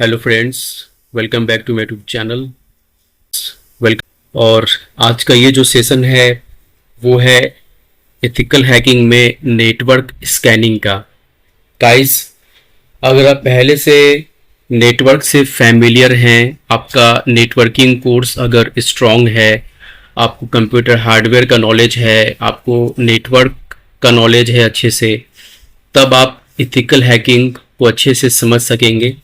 Hello friends, welcome back to my YouTube channel. Welcome. और आज का ये जो सेशन है वो है एथिकल हैकिंग में नेटवर्क स्कैनिंग का। गाइस, अगर आप पहले से नेटवर्क से फैमिलियर हैं, आपका नेटवर्किंग कोर्स अगर स्ट्रॉन्ग है, आपको कंप्यूटर हार्डवेयर का नॉलेज है, आपको नेटवर्क का नॉलेज है अच्छे से, तब आप एथिकल हैकिंग को अच्छे से समझ सकेंगे।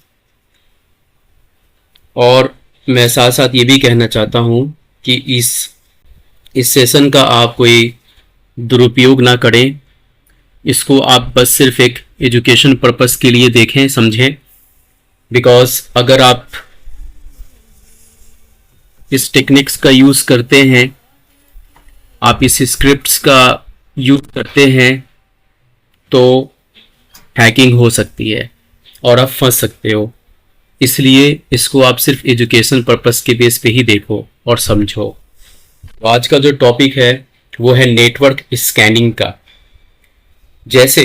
और मैं साथ साथ ये भी कहना चाहता हूँ कि इस सेशन का आप कोई दुरुपयोग ना करें। इसको आप बस सिर्फ एक एजुकेशन पर्पस के लिए देखें, समझें। बिकॉज अगर आप इस टेक्निक्स का यूज़ करते हैं, आप इस स्क्रिप्ट्स का यूज़ करते हैं, तो हैकिंग हो सकती है और आप फंस सकते हो। इसलिए इसको आप सिर्फ एजुकेशन पर्पस के बेस पे ही देखो और समझो। तो आज का जो टॉपिक है वो है नेटवर्क स्कैनिंग का। जैसे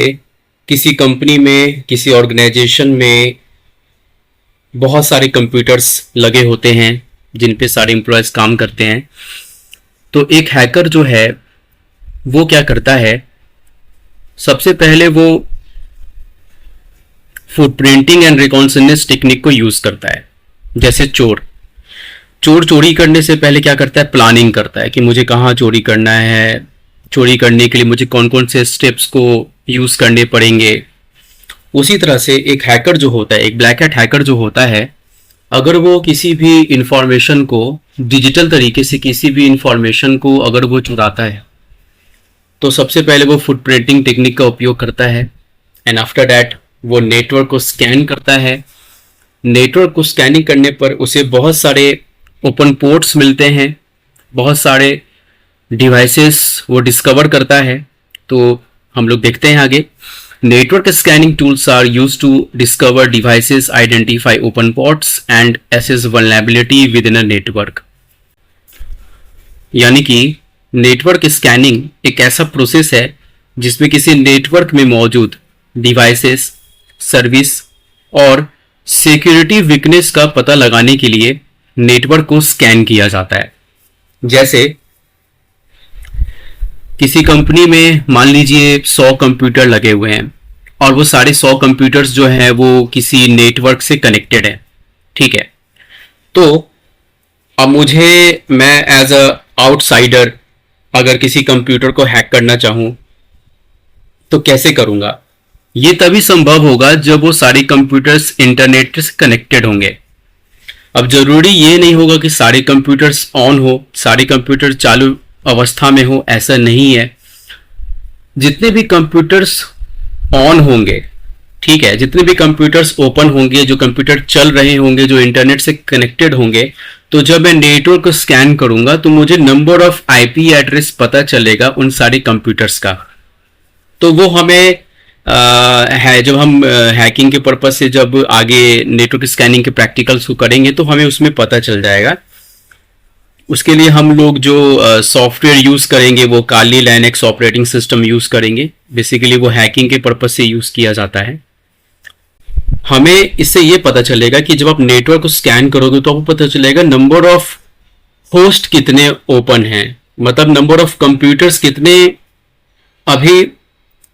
किसी कंपनी में, किसी ऑर्गेनाइजेशन में बहुत सारे कंप्यूटर्स लगे होते हैं जिन पे सारे एम्प्लॉयज़ काम करते हैं। तो एक हैकर जो है वो क्या करता है, सबसे पहले वो फुटप्रिंटिंग एंड रिकॉन्सनेंस टेक्निक को यूज करता है। जैसे चोर चोरी करने से पहले क्या करता है, प्लानिंग करता है कि मुझे कहाँ चोरी करना है, चोरी करने के लिए मुझे कौन कौन से स्टेप्स को यूज करने पड़ेंगे। उसी तरह से एक हैकर जो होता है, एक ब्लैक हैट हैकर जो होता है, अगर वो किसी भी इंफॉर्मेशन को, डिजिटल तरीके से किसी भी इंफॉर्मेशन को अगर वो चुराता है, तो सबसे पहले वो फुटप्रिंटिंग टेक्निक का उपयोग करता है। एंड आफ्टर दैट वो नेटवर्क को स्कैन करता है। नेटवर्क को स्कैनिंग करने पर उसे बहुत सारे ओपन पोर्ट्स मिलते हैं, बहुत सारे डिवाइसेस वो डिस्कवर करता है। तो हम लोग देखते हैं आगे। Network scanning tools are used to discover devices, identify open ports and assess vulnerability within a network. यानी कि नेटवर्क स्कैनिंग एक ऐसा प्रोसेस है जिसमें किसी नेटवर्क में मौजूद डिवाइसेस, सर्विस और सिक्योरिटी वीकनेस का पता लगाने के लिए नेटवर्क को स्कैन किया जाता है। जैसे किसी कंपनी में मान लीजिए 100 कंप्यूटर लगे हुए हैं और वो सारे 100 कंप्यूटर्स जो हैं वो किसी नेटवर्क से कनेक्टेड है, ठीक है। तो अब मैं एज अ आउटसाइडर अगर किसी कंप्यूटर को हैक करना चाहूं तो कैसे करूंगा? ये तभी संभव होगा जब वो सारे कंप्यूटर्स इंटरनेट से कनेक्टेड होंगे। अब जरूरी ये नहीं होगा कि सारे कंप्यूटर्स ऑन हो, सारे कंप्यूटर चालू अवस्था में हो, ऐसा नहीं है। जितने भी कंप्यूटर्स ऑन होंगे, ठीक है, जितने भी कंप्यूटर्स ओपन होंगे, जो कंप्यूटर चल रहे होंगे, जो इंटरनेट से कनेक्टेड होंगे, तो जब मैं नेटवर्क को स्कैन करूंगा तो मुझे नंबर ऑफ आईपी एड्रेस पता चलेगा उन सारे कंप्यूटर्स का। तो वो हमें है, जब हम हैकिंग के पर्पज से जब आगे नेटवर्क स्कैनिंग के प्रैक्टिकल्स को करेंगे तो हमें उसमें पता चल जाएगा। उसके लिए हम लोग जो सॉफ्टवेयर यूज़ करेंगे वो काली लाइनेक्स ऑपरेटिंग सिस्टम यूज़ करेंगे। बेसिकली वो हैकिंग के पर्पज से यूज़ किया जाता है। हमें इससे ये पता चलेगा कि जब आप नेटवर्क को स्कैन करोगे तो आपको पता चलेगा नंबर ऑफ होस्ट कितने ओपन हैं, मतलब नंबर ऑफ कंप्यूटर्स कितने अभी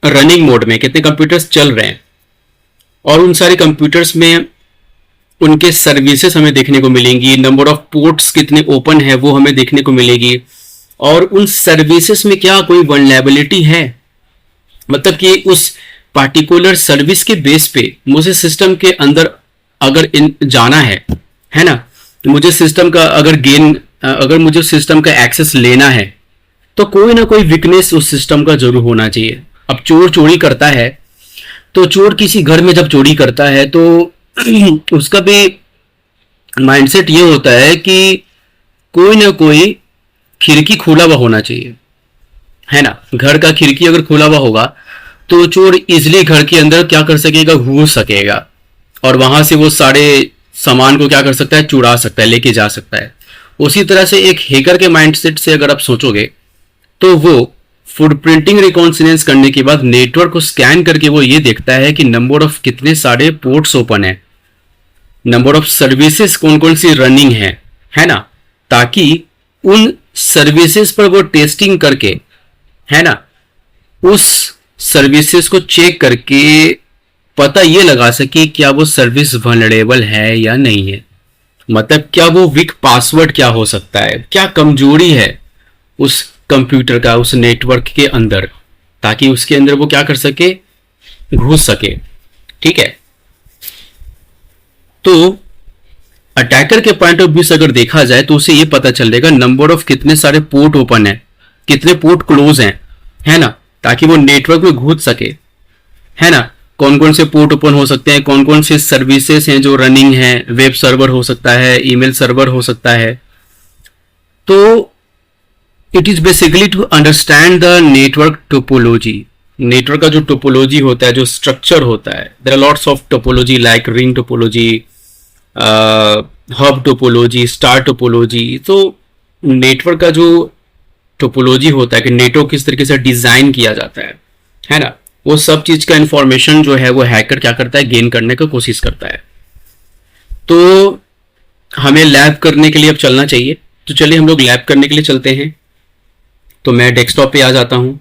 रनिंग मोड में, कितने कंप्यूटर्स चल रहे हैं, और उन सारे कंप्यूटर्स में उनके सर्विसेज हमें देखने को मिलेंगी। नंबर ऑफ पोर्ट्स कितने ओपन है वो हमें देखने को मिलेगी, और उन सर्विसेज में क्या कोई वल्नरेबिलिटी है, मतलब कि उस पार्टिकुलर सर्विस के बेस पे मुझे सिस्टम के अंदर अगर जाना है ना, तो मुझे सिस्टम का अगर मुझे सिस्टम का एक्सेस लेना है तो कोई ना कोई वीकनेस उस सिस्टम का जरूर होना चाहिए। अब चोर चोरी करता है तो चोर किसी घर में जब चोरी करता है तो उसका भी माइंडसेट ये होता है कि कोई ना कोई खिड़की खुला हुआ होना चाहिए, है ना। घर का खिड़की अगर खुला हुआ होगा तो चोर इजिली घर के अंदर क्या कर सकेगा, घुस सकेगा, और वहां से वो सारे सामान को क्या कर सकता है, चुरा सकता है, लेके जा सकता है। उसी तरह से एक हैकर के माइंडसेट से अगर आप सोचोगे तो वो फुटप्रिंटिंग रिकॉन्सिलेंस करने के बाद नेटवर्क को स्कैन करके वो ये देखता है कि नंबर ऑफ कितने सारे पोर्ट्स ओपन है, नंबर ऑफ सर्विसेज कौन कौन सी रनिंग है ना, ताकि उन सर्विसेज पर वो टेस्टिंग करके, है ना, उस सर्विसेज को चेक करके पता ये लगा सके क्या वो सर्विस वल्नरेबल है या नहीं है। मतलब क्या वो वीक पासवर्ड क्या हो सकता है, क्या कमजोरी है उस कंप्यूटर का, उस नेटवर्क के अंदर, ताकि उसके अंदर वो क्या कर सके, घुस सके। ठीक है, तो अटैकर के पॉइंट ऑफ व्यू से अगर देखा जाए तो उसे ये पता चलेगा नंबर ऑफ कितने सारे पोर्ट ओपन है, कितने पोर्ट क्लोज हैं, है ना, ताकि वो नेटवर्क में घुस सके, है ना। कौन कौन से पोर्ट ओपन हो सकते हैं, कौन कौन से सर्विसेज हैं जो रनिंग हैं, वेब सर्वर हो सकता है, ईमेल सर्वर हो सकता है। तो it is basically to understand the network topology. Network का जो टोपोलॉजी होता है, जो स्ट्रक्चर होता है, there are lots of topology like ring topology, hub topology, star topology. तो नेटवर्क का जो टोपोलॉजी होता है कि नेटवर्क किस तरीके से डिजाइन किया जाता है ना, वो सब चीज का इंफॉर्मेशन जो है वो हैकर क्या करता है, गेन करने का कोशिश करता है। तो हमें लैब करने के लिए अब चलना चाहिए, तो चलिए हम लोग लैब करने के लिए चलते हैं। तो मैं डेस्कटॉप पे आ जाता हूं।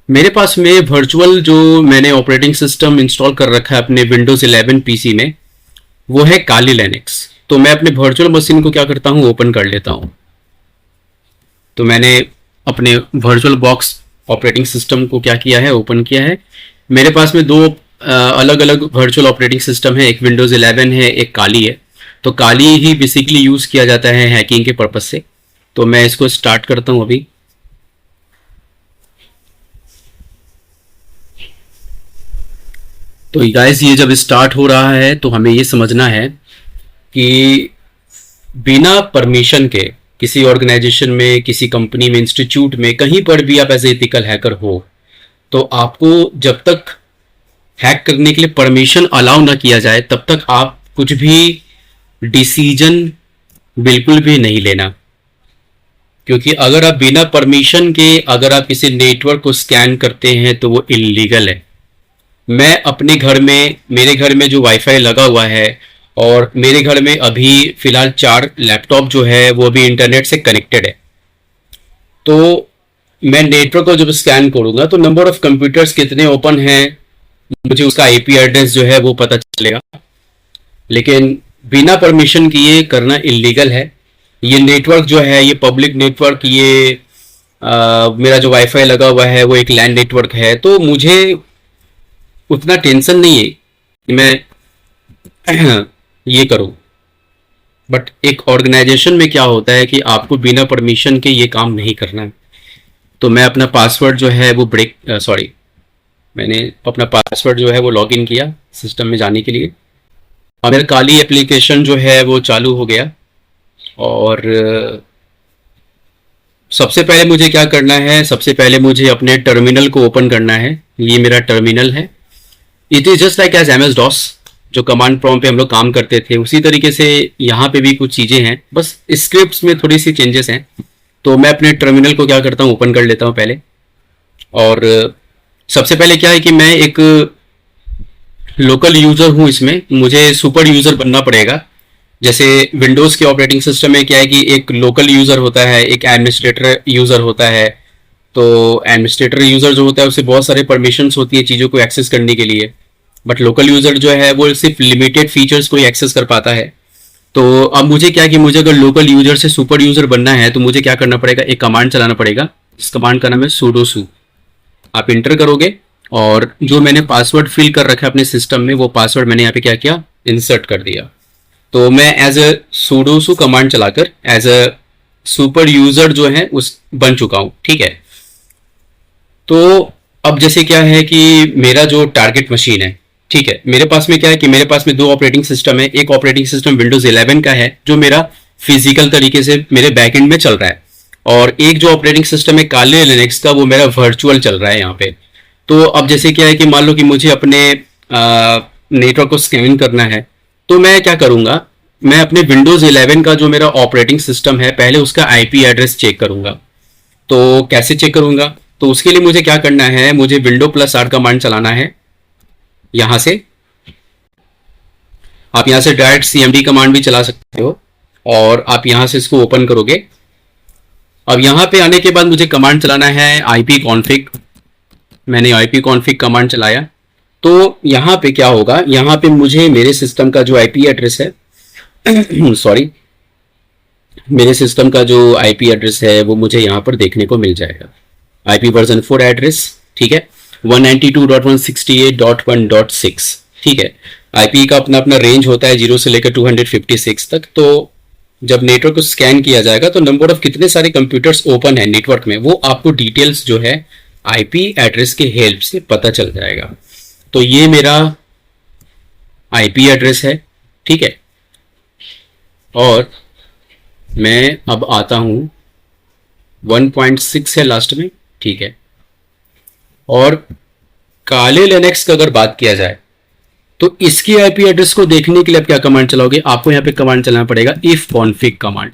मेरे पास में वर्चुअल जो मैंने ऑपरेटिंग सिस्टम इंस्टॉल कर रखा है अपने विंडोज 11 पीसी में, वो है काली लिनक्स। तो मैं अपने वर्चुअल मशीन को क्या करता हूं, ओपन कर लेता हूं। तो मैंने अपने वर्चुअल बॉक्स ऑपरेटिंग सिस्टम को क्या किया है, ओपन किया है। मेरे पास में दो अलग अलग वर्चुअल ऑपरेटिंग सिस्टम है, एक विंडोज 11 है, एक काली है। तो काली ही बेसिकली यूज किया जाता है हैकिंग के पर्पज से। तो मैं इसको स्टार्ट करता हूं अभी। तो गाइस ये जब स्टार्ट हो रहा है तो हमें ये समझना है कि बिना परमिशन के किसी ऑर्गेनाइजेशन में, किसी कंपनी में, इंस्टीट्यूट में, कहीं पर भी आप एज एथिकल हैकर हो, तो आपको जब तक हैक करने के लिए परमिशन अलाउ ना किया जाए तब तक आप कुछ भी डिसीजन बिल्कुल भी नहीं लेना। क्योंकि अगर आप बिना परमिशन के अगर आप किसी नेटवर्क को स्कैन करते हैं तो वो इलीगल है। मैं अपने घर में, मेरे घर में जो वाईफाई लगा हुआ है और मेरे घर में अभी फिलहाल 4 लैपटॉप जो है वो अभी इंटरनेट से कनेक्टेड है। तो मैं नेटवर्क को जब स्कैन करूंगा तो नंबर ऑफ कंप्यूटर्स कितने ओपन हैं, मुझे उसका आईपी एड्रेस जो है वो पता चलेगा। लेकिन बिना परमिशन किए करना इलीगल है। ये नेटवर्क जो है, ये पब्लिक नेटवर्क, ये मेरा जो वाईफाई लगा हुआ है वो एक लैन नेटवर्क है। तो मुझे उतना टेंशन नहीं है कि मैं ये करूं। बट एक ऑर्गेनाइजेशन में क्या होता है कि आपको बिना परमिशन के ये काम नहीं करना है। तो मैं अपना पासवर्ड जो है वो मैंने अपना पासवर्ड जो है वो लॉग इन किया सिस्टम में जाने के लिए। और मेरा काली एप्लीकेशन जो है वो चालू हो गया। और सबसे पहले मुझे क्या करना है, सबसे पहले मुझे अपने टर्मिनल को ओपन करना है। ये मेरा टर्मिनल है। It is just like as MS DOS, जो कमांड प्रॉम्प्ट पे हम लोग काम करते थे उसी तरीके से यहाँ पे भी कुछ चीजें हैं, बस स्क्रिप्ट्स में थोड़ी सी चेंजेस हैं। तो मैं अपने टर्मिनल को क्या करता हूँ, ओपन कर लेता हूँ पहले। और सबसे पहले क्या है कि मैं एक लोकल यूजर हूँ, इसमें मुझे सुपर यूजर बनना पड़ेगा। जैसे विंडोज के ऑपरेटिंग सिस्टम में क्या है कि एक लोकल यूजर होता है, एक एडमिनिस्ट्रेटर यूजर होता है। तो एडमिनिस्ट्रेटर यूजर जो होता है उससे बहुत सारे परमिशंस होती है चीज़ों को एक्सेस करने के लिए। बट लोकल यूजर जो है वो सिर्फ लिमिटेड फीचर्स को ही एक्सेस कर पाता है। तो अब मुझे क्या है कि मुझे अगर लोकल यूजर से सुपर यूजर बनना है तो मुझे क्या करना पड़ेगा, एक कमांड चलाना पड़ेगा। इस कमांड का नाम है sudo su। आप इंटर करोगे और जो मैंने पासवर्ड फिल कर रखा है अपने सिस्टम में, वो पासवर्ड मैंने यहाँ पे क्या किया, इंसर्ट कर दिया। तो मैं as a sudo su command चलाकर एज अ सुपर यूजर जो है उस बन चुका हूँ। ठीक है, तो अब जैसे क्या है कि मेरा जो टारगेट मशीन है, ठीक है, मेरे पास में क्या है कि मेरे पास में 2 ऑपरेटिंग सिस्टम है। एक ऑपरेटिंग सिस्टम विंडोज 11 का है जो मेरा फिजिकल तरीके से मेरे बैकएंड में चल रहा है, और एक जो ऑपरेटिंग सिस्टम है काले लिनक्स का, वो मेरा वर्चुअल चल रहा है यहाँ पे। तो अब जैसे क्या है कि मान लो कि मुझे अपने नेटवर्क को स्कैन करना है, तो मैं क्या करूँगा, मैं अपने विंडोज 11 का जो मेरा ऑपरेटिंग सिस्टम है पहले उसका आईपी एड्रेस चेक करूँगा। तो कैसे चेक करूँगा, तो उसके लिए मुझे क्या करना है, मुझे विंडो +R कमांड चलाना है। यहाँ से आप यहाँ से डायरेक्ट cmd कमांड भी चला सकते हो और आप यहाँ से इसको ओपन करोगे। अब यहाँ पे आने के बाद मुझे कमांड चलाना है ip config। मैंने ip config कमांड चलाया तो यहाँ पे क्या होगा, यहाँ पे मुझे मेरे सिस्टम का जो IP एड्रेस है सॉरी, मेरे सिस्टम का जो IP एड्रेस है वो मुझे यहाँ पर देखने को मिल जाएगा। IP वर्जन 4 एड्रेस, ठीक है, 192.168.1.6, ठीक है। IP का अपना अपना रेंज होता है 0 से लेकर 256 तक। तो जब नेटवर्क को स्कैन किया जाएगा तो नंबर ऑफ कितने सारे कंप्यूटर्स ओपन है नेटवर्क में, वो आपको डिटेल्स जो है IP एड्रेस के हेल्प से पता चल जाएगा। तो ये मेरा IP एड्रेस है, ठीक है। और मैं अब आता हूं 1.6 है लास्ट में, ठीक है। और काले लिनक्स का अगर बात किया जाए तो इसकी IP एड्रेस को देखने के लिए आप क्या कमांड चलाओगे, आपको यहाँ पे कमांड चलाना पड़ेगा if config कमांड।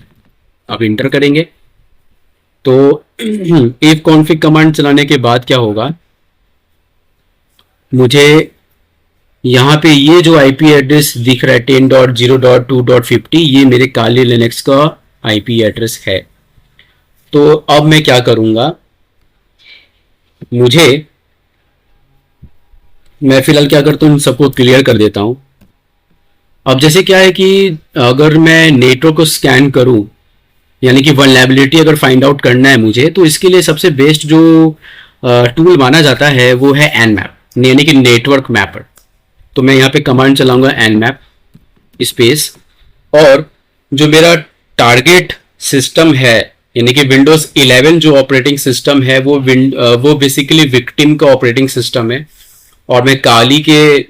आप इंटर करेंगे तो if config कमांड चलाने के बाद क्या होगा, मुझे यहाँ पे ये जो IP एड्रेस दिख रहा है 10.0.2.50, ये मेरे काले लिनक्स का IP एड्रेस है। तो अब मैं क्या करूंगा, मैं फिलहाल क्या करता हूँ, सबको क्लियर कर देता हूं। अब जैसे क्या है कि अगर मैं नेटवर्क को स्कैन करूं, यानी कि वल्नरेबिलिटी अगर फाइंड आउट करना है मुझे, तो इसके लिए सबसे बेस्ट जो टूल माना जाता है वो है nmap, यानी कि नेटवर्क मैपर। तो मैं यहाँ पे कमांड चलाऊंगा nmap स्पेस, और जो मेरा टारगेट सिस्टम है यानी कि विंडोज 11 जो ऑपरेटिंग सिस्टम है वो बेसिकली विक्टिम का ऑपरेटिंग सिस्टम है, और मैं काली के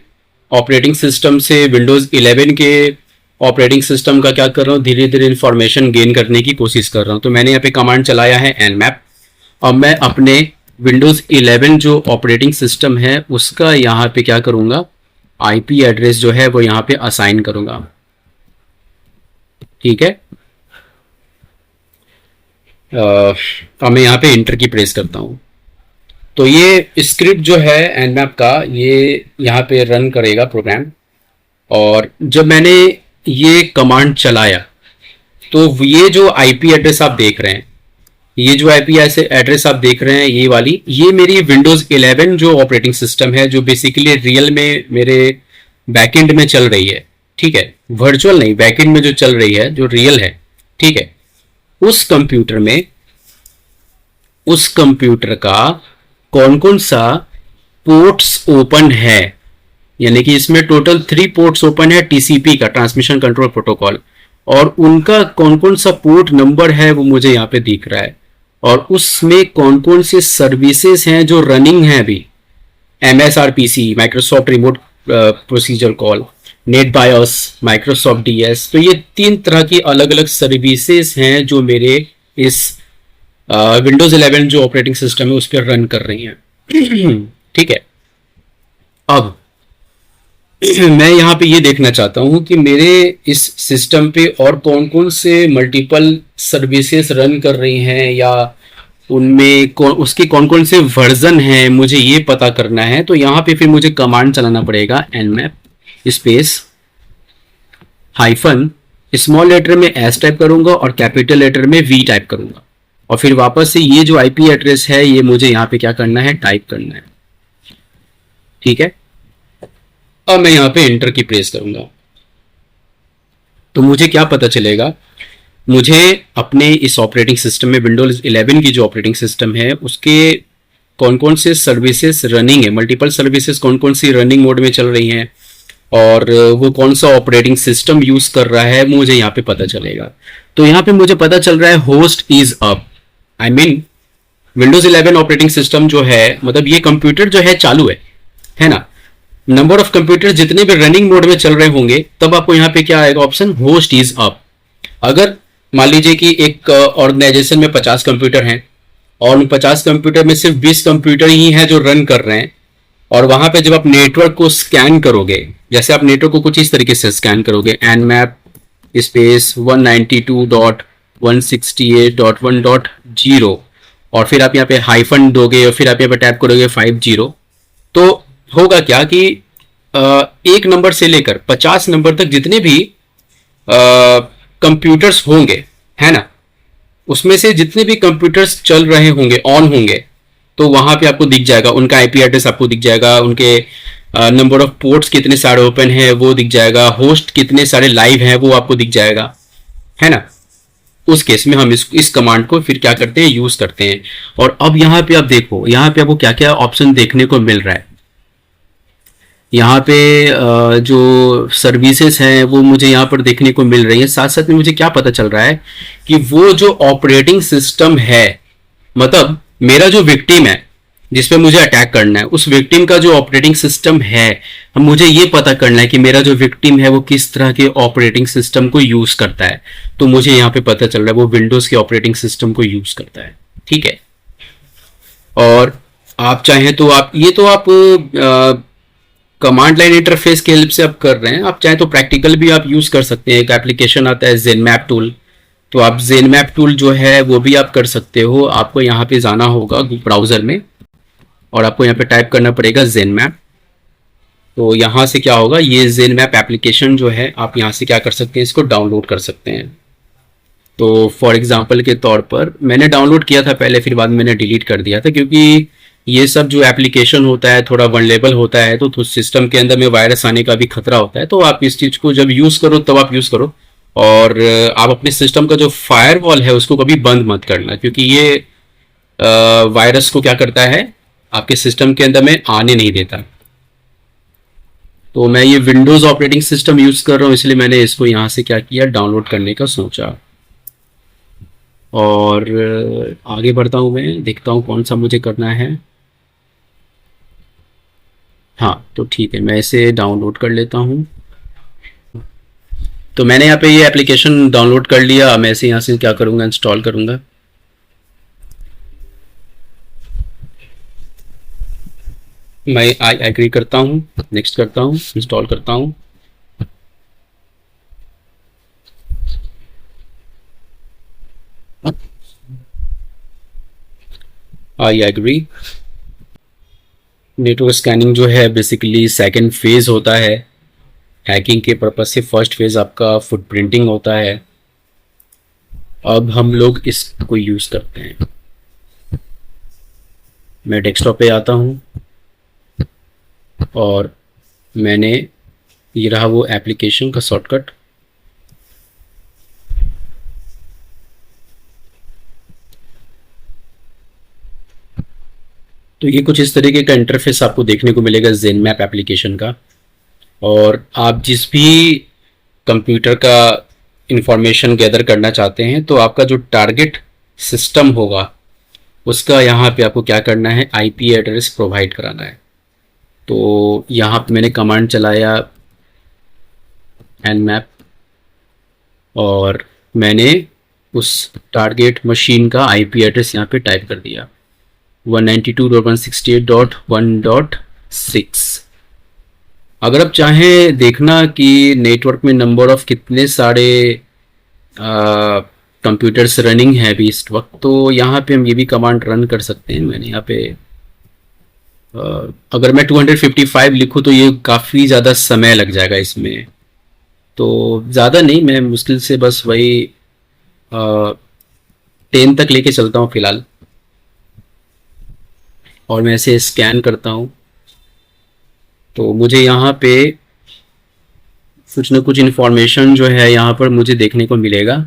ऑपरेटिंग सिस्टम से विंडोज 11 के ऑपरेटिंग सिस्टम का क्या कर रहा हूँ, धीरे धीरे इंफॉर्मेशन गेन करने की कोशिश कर रहा हूँ। तो मैंने यहाँ पे कमांड चलाया है nmap। अब मैं अपने विंडोज 11 जो ऑपरेटिंग सिस्टम है उसका यहाँ पे क्या करूँगा, IP एड्रेस जो है वो यहाँ पे असाइन करूँगा, ठीक है। अब मैं यहाँ पे इंटर की प्रेस करता हूँ तो ये स्क्रिप्ट जो है nmap का ये यहाँ पे रन करेगा प्रोग्राम। और जब मैंने ये कमांड चलाया तो ये जो IP एड्रेस आप देख रहे हैं, ये जो IP एड्रेस आप देख रहे हैं, ये वाली, ये मेरी विंडोज 11 जो ऑपरेटिंग सिस्टम है, जो बेसिकली रियल में मेरे बैकएंड में चल रही है, ठीक है, वर्चुअल नहीं, बैकएंड में जो चल रही है, जो रियल है, ठीक है। उस कंप्यूटर में, उस कंप्यूटर का कौन कौन सा पोर्ट्स ओपन है, यानी कि इसमें टोटल 3 पोर्ट्स ओपन है TCP का, ट्रांसमिशन कंट्रोल प्रोटोकॉल, और उनका कौन कौन सा पोर्ट नंबर है वो मुझे यहाँ पे दिख रहा है। और उसमें कौन कौन से सर्विसेज हैं जो रनिंग हैं अभी, MSRPC Microsoft remote procedure call, net BIOS, Microsoft DS। तो ये 3 तरह की अलग अलग सर्विसेज हैं जो मेरे इस विंडोज 11 जो ऑपरेटिंग सिस्टम है उस पर रन कर रही हैं ठीक है। अब मैं यहाँ पे ये देखना चाहता हूँ कि मेरे इस सिस्टम पे और कौन कौन से मल्टीपल सर्विसेज रन कर रही हैं, या उनमें उसके कौन कौन से वर्जन हैं, मुझे ये पता करना है। तो यहाँ पे फिर मुझे कमांड चलाना पड़ेगा nmap space hyphen, small letter में S टाइप करूंगा और कैपिटल लेटर में V टाइप करूंगा, और फिर वापस से ये जो IP एड्रेस है ये मुझे यहाँ पे क्या करना है, टाइप करना है, ठीक है। अब मैं यहाँ पे एंटर की प्रेस करूंगा तो मुझे क्या पता चलेगा, मुझे अपने इस ऑपरेटिंग सिस्टम में विंडोज 11 की जो ऑपरेटिंग सिस्टम है उसके कौन कौन से सर्विसेज रनिंग है, मल्टीपल सर्विसेज कौन कौन सी रनिंग मोड में चल रही हैं, और वो कौन सा ऑपरेटिंग सिस्टम यूज कर रहा है मुझे यहाँ पे पता चलेगा। तो यहाँ पे मुझे पता चल रहा है host is up, I mean Windows 11 operating system जो है, मतलब ये कंप्यूटर जो है चालू है ना। नंबर ऑफ कंप्यूटर जितने भी रनिंग मोड में चल रहे होंगे तब आपको यहाँ पे क्या आएगा ऑप्शन, होस्ट इज अप। अगर मान लीजिए कि एक ऑर्गेनाइजेशन में 50 कंप्यूटर हैं और उन 50 कंप्यूटर में सिर्फ 20 कंप्यूटर ही हैं जो रन कर रहे हैं, और वहां पे जब आप नेटवर्क को स्कैन करोगे, जैसे आप नेटवर्क को कुछ इस तरीके से स्कैन करोगे, nmap स्पेस 192.168.1.0, और फिर आप यहाँ पे हाइफन दोगे और फिर आप यहाँ पे टैप करोगे 50, तो होगा क्या कि एक नंबर से लेकर 50 नंबर तक जितने भी कंप्यूटर्स होंगे, है ना, उसमें से जितने भी कंप्यूटर्स चल रहे होंगे, ऑन होंगे, तो वहां पे आपको दिख जाएगा, उनका आईपी एड्रेस आपको दिख जाएगा, उनके नंबर ऑफ पोर्ट्स कितने सारे ओपन है वो दिख जाएगा, होस्ट कितने सारे लाइव हैं वो आपको दिख जाएगा, है ना। उस केस में हम इस कमांड को फिर क्या करते हैं, यूज करते हैं। और अब यहाँ पे आप देखो, यहाँ पे आपको क्या क्या ऑप्शन देखने को मिल रहा है। यहाँ पे जो सर्विसेज हैं वो मुझे यहाँ पर देखने को मिल रही है। साथ साथ में मुझे क्या पता चल रहा है कि वो जो ऑपरेटिंग सिस्टम है, मतलब मेरा जो विक्टिम है जिसपे मुझे अटैक करना है, उस विक्टिम का जो ऑपरेटिंग सिस्टम है, हम मुझे ये पता करना है कि मेरा जो विक्टिम है वो किस तरह के ऑपरेटिंग सिस्टम को यूज करता है। तो मुझे यहाँ पे पता चल रहा है वो विंडोज के ऑपरेटिंग सिस्टम को यूज करता है, ठीक है। और आप चाहें तो आप ये तो आप कमांड लाइन इंटरफेस के हेल्प से आप कर रहे हैं, आप चाहें तो प्रैक्टिकल भी आप यूज कर सकते हैं। एक एप्लीकेशन आता है जेनमैप टूल, तो आप जेनमैप टूल जो है वो भी आप कर सकते हो। आपको यहाँ पे जाना होगा ब्राउजर में और आपको यहाँ पे टाइप करना पड़ेगा जेनमैप। तो यहाँ से क्या होगा, ये जेनमैप एप्लीकेशन जो है आप यहाँ से क्या कर सकते हैं, इसको डाउनलोड कर सकते हैं। तो फॉर एग्जांपल के तौर पर मैंने डाउनलोड किया था पहले, फिर बाद में मैंने डिलीट कर दिया था, क्योंकि ये सब जो एप्लीकेशन होता है थोड़ा वनलेबल होता है, तो सिस्टम के अंदर में वायरस आने का भी खतरा होता है। तो आप इस चीज़ को जब यूज़ करो तब आप यूज़ करो, और आप अपने सिस्टम का जो फायरवॉल है उसको कभी बंद मत करना, क्योंकि ये वायरस को क्या करता है, आपके सिस्टम के अंदर में आने नहीं देता। तो मैं ये विंडोज़ ऑपरेटिंग सिस्टम यूज़ कर रहा हूँ, इसलिए मैंने इसको यहाँ से क्या किया, डाउनलोड करने का सोचा। और आगे बढ़ता हूँ, मैं देखता हूँ कौन सा मुझे करना है। हाँ, तो ठीक है, मैं इसे डाउनलोड कर लेता हूँ। तो मैंने यहाँ पे ये एप्लीकेशन डाउनलोड कर लिया। मैं इसे यहाँ से क्या करूँगा, इंस्टॉल करूँगा। मैं आई एग्री करता हूँ, नेक्स्ट करता हूँ, इंस्टॉल करता हूँ। I agree. नेटवर्क स्कैनिंग जो है बेसिकली सेकंड फेज होता है हैकिंग के पर्पज से। फर्स्ट फेज आपका फुटप्रिंटिंग होता है। अब हम लोग इसको यूज करते हैं। मैं डेस्कटॉप पे आता हूँ और मैंने ये रहा वो एप्लीकेशन का शॉर्टकट। तो ये कुछ इस तरीके का इंटरफेस आपको देखने को मिलेगा जेनमैप एप्लीकेशन का। और आप जिस भी कंप्यूटर का इंफॉर्मेशन गैदर करना चाहते हैं, तो आपका जो टारगेट सिस्टम होगा उसका यहाँ पे आपको क्या करना है, आईपी एड्रेस प्रोवाइड कराना है। तो यहाँ पे मैंने कमांड चलाया nmap और मैंने उस टारगेट मशीन का आईपी एड्रेस यहाँ पे टाइप कर दिया 192.168.1.6। अगर आप चाहें देखना कि नेटवर्क में नंबर ऑफ कितने सारे कंप्यूटर्स रनिंग है अभी इस वक्त, तो यहाँ पे हम ये भी कमांड रन कर सकते हैं। मैंने यहाँ पे अगर मैं 255 लिखूँ तो ये काफ़ी ज़्यादा समय लग जाएगा इसमें, तो ज़्यादा नहीं, मैं मुश्किल से बस वही 10 तक लेके चलता हूँ फ़िलहाल। और मैं इसे स्कैन करता हूँ तो मुझे यहाँ पे कुछ ना कुछ इन्फॉर्मेशन जो है यहाँ पर मुझे देखने को मिलेगा।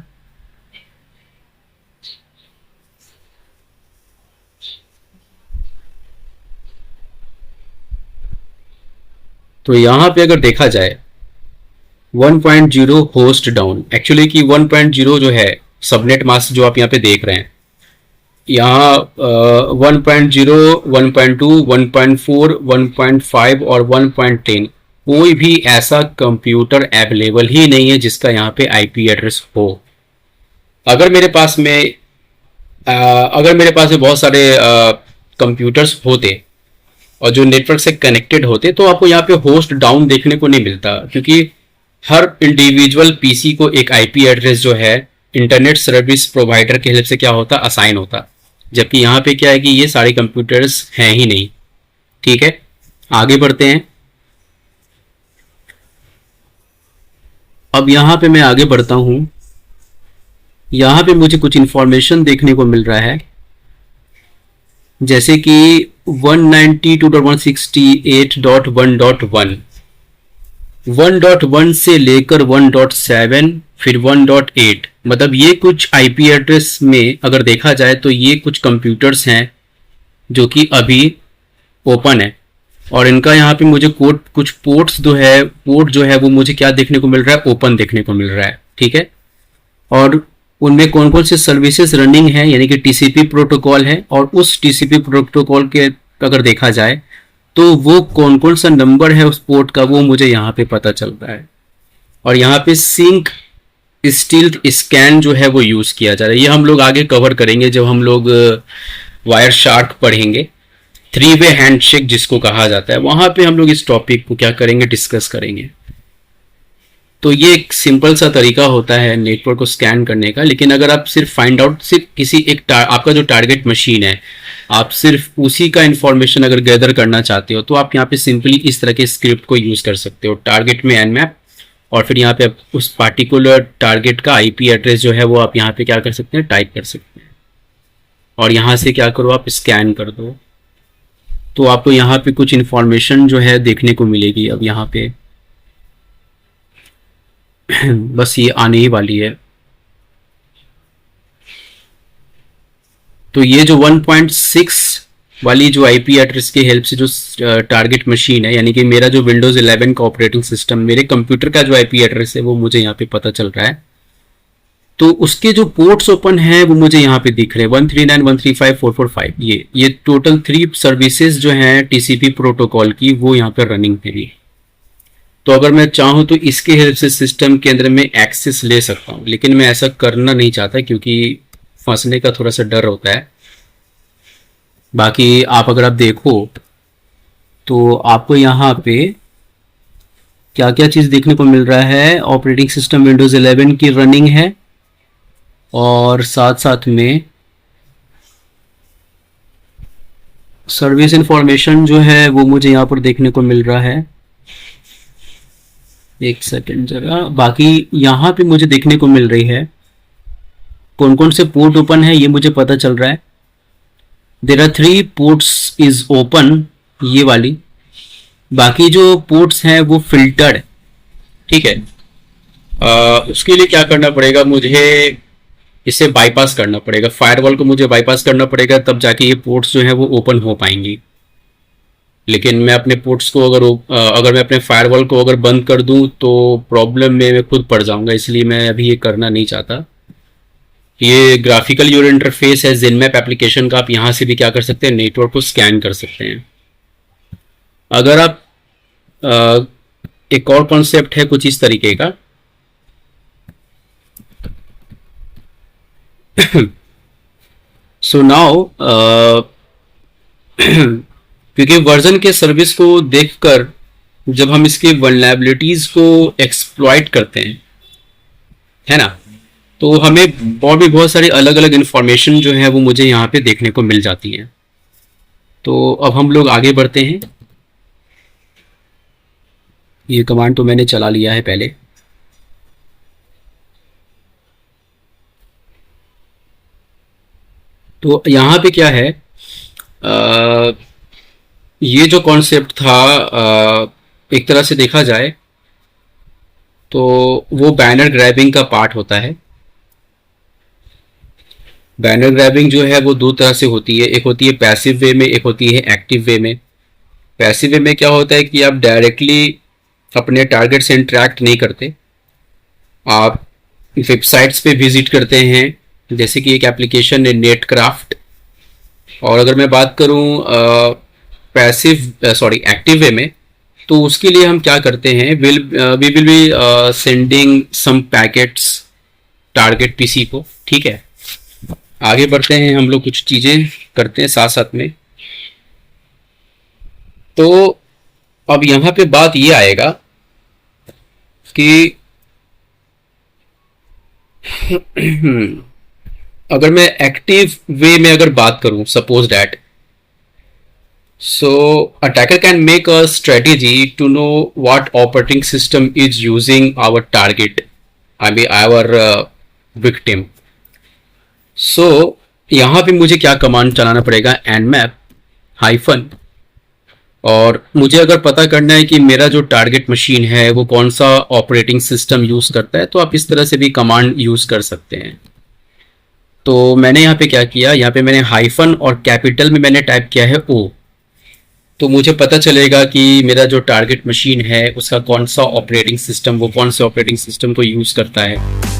तो यहाँ पे अगर देखा जाए 1.0 होस्ट डाउन, एक्चुअली कि 1.0 जो है सबनेट मास्क जो आप यहाँ पे देख रहे हैं, यहाँ 1.0, 1.2, 1.4, 1.5 और 1.10 कोई भी ऐसा कंप्यूटर अवेलेबल ही नहीं है जिसका यहाँ पे आईपी एड्रेस हो। अगर मेरे पास में बहुत सारे कंप्यूटर्स होते और जो नेटवर्क से कनेक्टेड होते, तो आपको यहाँ पे होस्ट डाउन देखने को नहीं मिलता, क्योंकि हर इंडिविजुअल पीसी को एक आईपी एड्रेस जो है इंटरनेट सर्विस प्रोवाइडर के हेल्प से क्या होता, असाइन होता। जबकि यहाँ पे क्या है कि ये सारे कंप्यूटर्स हैं ही नहीं। ठीक है, आगे बढ़ते हैं। अब यहाँ पे मैं आगे बढ़ता हूँ। यहाँ पे मुझे कुछ इन्फॉर्मेशन देखने को मिल रहा है, जैसे कि 192.168.1.1, 1.1 से लेकर 1.7, फिर 1.8, मतलब ये कुछ आईपी एड्रेस में अगर देखा जाए तो ये कुछ कंप्यूटर्स हैं जो कि अभी ओपन है। और इनका यहाँ पे मुझे कोड कुछ पोर्ट्स जो है वो मुझे क्या देखने को मिल रहा है, ओपन देखने को मिल रहा है। ठीक है, और उनमें कौन कौन से सर्विसेज रनिंग है, यानी कि टीसीपी प्रोटोकॉल है, और उस टीसीपी प्रोटोकॉल के अगर देखा जाए तो वो कौन कौन सा नंबर है उस पोर्ट का, वो मुझे यहाँ पे पता चल रहा है। और यहाँ पे सिंक स्टील्थ स्कैन जो है वो यूज किया जा रहा है। ये हम लोग आगे कवर करेंगे जब हम लोग वायर शार्क पढ़ेंगे, 3-वे हैंडशेक जिसको कहा जाता है, वहां पे हम लोग इस टॉपिक को क्या करेंगे, डिस्कस करेंगे। तो ये एक सिंपल सा तरीका होता है नेटवर्क को स्कैन करने का। लेकिन अगर आप सिर्फ फाइंड आउट, सिर्फ किसी एक आपका जो टारगेट मशीन है, आप सिर्फ उसी का इंफॉर्मेशन अगर गैदर करना चाहते हो तो आप यहाँ पे सिंपली इस तरह के स्क्रिप्ट को यूज कर सकते हो। टारगेट में nmap, और फिर यहाँ पे आप उस पार्टिकुलर टारगेट का आईपी एड्रेस जो है वो आप यहाँ पे क्या कर सकते हैं, टाइप कर सकते हैं। और यहाँ से क्या करो, आप स्कैन कर दो, तो आपको यहाँ पे कुछ इन्फॉर्मेशन जो है देखने को मिलेगी। अब यहाँ पे बस ये आने ही वाली है। तो ये जो 1.6 वाली जो आईपी एड्रेस की हेल्प से जो टारगेट मशीन है, यानी कि मेरा जो विंडोज 11 का ऑपरेटिंग सिस्टम, मेरे कंप्यूटर का जो आईपी एड्रेस है वो मुझे यहाँ पे पता चल रहा है। तो उसके जो पोर्ट्स ओपन है वो मुझे यहाँ पे दिख रहे हैं, 139, 135, 445। ये टोटल 3 सर्विसेज जो हैं टीसीपी प्रोटोकॉल की, वो यहाँ पे रनिंग है। तो अगर मैं चाहूँ तो इसके हेल्प से सिस्टम के अंदर में एक्सेस ले सकता हूँ, लेकिन मैं ऐसा करना नहीं चाहता क्योंकि फंसने का थोड़ा सा डर होता है। बाकी आप अगर आप देखो तो आपको यहाँ पे क्या क्या चीज़ देखने को मिल रहा है, ऑपरेटिंग सिस्टम विंडोज 11 की रनिंग है, और साथ साथ में सर्विस इंफॉर्मेशन जो है वो मुझे यहाँ पर देखने को मिल रहा है। एक सेकेंड जरा, बाकी यहाँ पे मुझे देखने को मिल रही है कौन कौन से पोर्ट ओपन है, ये मुझे पता चल रहा है। There are 3 ports is open, ये वाली। बाकी जो पोर्ट्स हैं वो फिल्टर्ड। ठीक है, उसके लिए क्या करना पड़ेगा, मुझे इसे बाईपास करना पड़ेगा, फायरवॉल को मुझे बाईपास करना पड़ेगा, तब जाके ये पोर्ट्स जो है वो ओपन हो पाएंगी। लेकिन मैं अपने पोर्ट्स को अगर मैं अपने फायरवॉल को अगर बंद कर दूं तो प्रॉब्लम में मैं खुद पड़ जाऊंगा, इसलिए मैं अभी ये करना नहीं चाहता। ये ग्राफिकल यूजर इंटरफेस है ज़ेनमैप एप्लीकेशन का, आप यहाँ से भी क्या कर सकते हैं, नेटवर्क को स्कैन कर सकते हैं। अगर आप एक और कॉन्सेप्ट है कुछ इस तरीके का सो नाउ क्योंकि वर्जन के सर्विस को देखकर जब हम इसके वल्नरेबिलिटीज को एक्सप्लॉइट करते हैं, है ना, तो हमें और भी बहुत सारी अलग अलग इंफॉर्मेशन जो है वो मुझे यहाँ पे देखने को मिल जाती है। तो अब हम लोग आगे बढ़ते हैं। ये कमांड तो मैंने चला लिया है पहले। तो यहाँ पे क्या है, ये जो कॉन्सेप्ट था एक तरह से देखा जाए तो वो बैनर ग्रैबिंग का पार्ट होता है। बैनर ग्रैबिंग जो है वो 2 तरह से होती है, एक होती है पैसिव वे में, एक होती है एक्टिव वे में। पैसिव वे में क्या होता है कि आप डायरेक्टली अपने टारगेट से इंटरेक्ट नहीं करते, आप वेबसाइट्स पे विजिट करते हैं, जैसे कि एक एप्लीकेशन है नेटक्राफ्ट। और अगर मैं बात करूं एक्टिव वे में, तो उसके लिए हम क्या करते हैं, we will be sending some packets target PC को। ठीक है, आगे बढ़ते हैं, हम लोग कुछ चीज़ें करते हैं साथ साथ में। तो अब यहाँ पे बात ये आएगा कि अगर मैं एक्टिव वे में अगर बात करूं, suppose that So attacker can make a strategy to know what operating system is using our target, I mean our victim. So यहाँ पे मुझे क्या कमांड चलाना पड़ेगा, nmap हाइफन, और मुझे अगर पता करना है कि मेरा जो टारगेट मशीन है वो कौन सा ऑपरेटिंग सिस्टम यूज़ करता है, तो आप इस तरह से भी कमांड यूज़ कर सकते हैं। तो मैंने यहाँ पे क्या किया, यहाँ पे मैंने हाइफन और कैपिटल में मैंने टाइप किया है ओ, तो मुझे पता चलेगा कि मेरा जो टारगेट मशीन है उसका कौन सा ऑपरेटिंग सिस्टम, वो कौन से ऑपरेटिंग सिस्टम को यूज़ करता है।